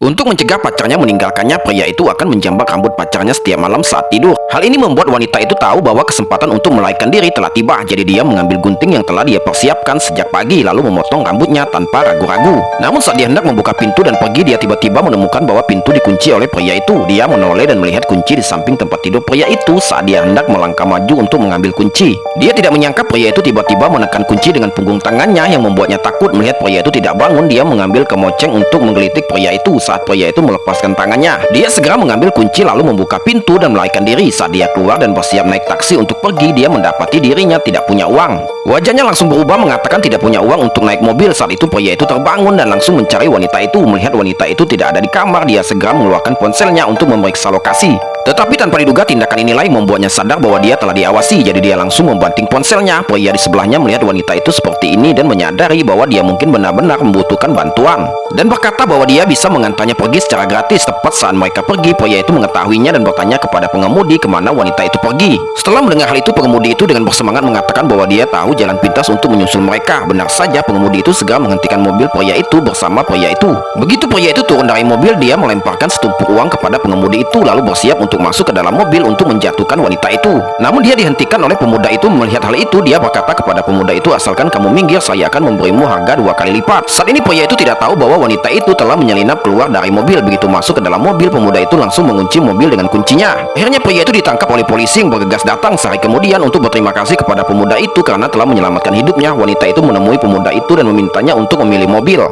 Untuk mencegah pacarnya meninggalkannya, pria itu akan menjambak rambut pacarnya setiap malam saat tidur. Hal ini membuat wanita itu tahu bahwa kesempatan untuk melarikan diri telah tiba. Jadi dia mengambil gunting yang telah dia persiapkan sejak pagi lalu memotong rambutnya tanpa ragu-ragu. Namun saat dia hendak membuka pintu dan pergi, dia tiba-tiba menemukan bahwa pintu dikunci oleh pria itu. Dia menoleh dan melihat kunci di samping tempat tidur pria itu. Saat dia hendak melangkah maju untuk mengambil kunci, dia tidak menyangka pria itu tiba-tiba menekan kunci dengan punggung tangannya yang membuatnya takut. Melihat pria itu tidak bangun, dia mengambil kemoceng untuk menggelitik pria itu. Saat pria itu melepaskan tangannya, dia segera mengambil kunci lalu membuka pintu dan melarikan diri. Saat dia keluar dan bersiap naik taksi untuk pergi, dia mendapati dirinya tidak punya uang. Wajahnya langsung berubah mengatakan tidak punya uang untuk naik mobil. Saat itu pria itu terbangun dan langsung mencari wanita itu. Melihat wanita itu tidak ada di kamar, dia segera mengeluarkan ponselnya untuk memeriksa lokasi. Tetapi tanpa diduga tindakan inilah yang membuatnya sadar bahwa dia telah diawasi. Jadi dia langsung membanting ponselnya. Pria di sebelahnya melihat wanita itu seperti ini dan menyadari bahwa dia mungkin benar-benar membutuhkan bantuan, dan berkata bahwa dia bisa mengantarnya pergi secara gratis. Tepat saat mereka pergi, pria itu mengetahuinya dan bertanya kepada pengemudi kemana wanita itu pergi. Setelah mendengar hal itu, pengemudi itu dengan bersemangat mengatakan bahwa dia tahu jalan pintas untuk menyusul mereka. Benar saja, pengemudi itu segera menghentikan mobil pria itu bersama pria itu. Begitu pria itu turun dari mobil, dia melemparkan setumpuk uang kepada pengemudi itu lalu bersiap untuk masuk ke dalam mobil untuk menjatuhkan wanita itu. Namun dia dihentikan oleh pemuda itu. Melihat hal itu, dia berkata kepada pemuda itu, asalkan kamu minggir, saya akan memberimu harga 2 kali lipat. Saat ini pria itu tidak tahu bahwa wanita itu telah menyelinap keluar dari mobil. Begitu masuk ke dalam mobil, pemuda itu langsung mengunci mobil dengan kuncinya. Akhirnya pria itu ditangkap oleh polisi yang bergegas datang sehari kemudian untuk berterima kasih kepada pemuda itu karena telah menyelamatkan hidupnya. Wanita itu menemui pemuda itu dan memintanya untuk memilih mobil.